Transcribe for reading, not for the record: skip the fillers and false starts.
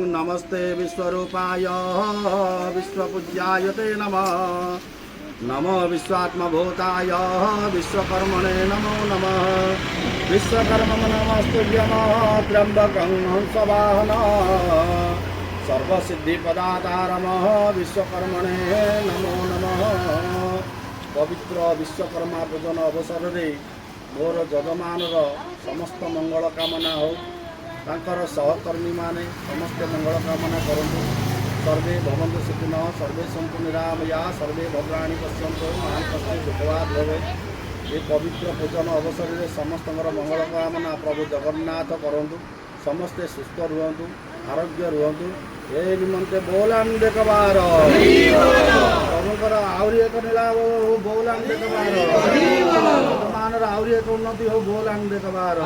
नमस्ते विश्वरूपाय विश्वपूज्याय ते नमः। नमो विश्वात्मभूताय विश्वकर्मणे नमो नमः। विश्वकर्म नमस्तुभ्यं त्र्यंबकं हंसवाहन सर्वसिद्धिपदातारम विश्वकर्मणे नमो नमः। पवित्र विश्वकर्मा पूजन अवसर में मोर जजमानर समस्त मंगल कामना हो, तांकर सहकर्मी माने समस्त मंगल कामना करंतु। सर्वे भवन्तु सुखिनः, सर्वे सन्तु निरामया, सर्वे भद्राणि पश्यन्तु मा कश्चित् दुःखभाग् भवेत्। ये पवित्र पूजन अवसर में समस्त मंगल कामना प्रभु जगन्नाथ करंतु। समस्ते सुस्थ रुहतु, आरोग्य रुहतु। ए निमंते बोलान देखबार प्रभुकर आउरी एक नीला हो, बोलान देखबार जजमानर आउरी एक उन्नति हो, बोलान देखबार।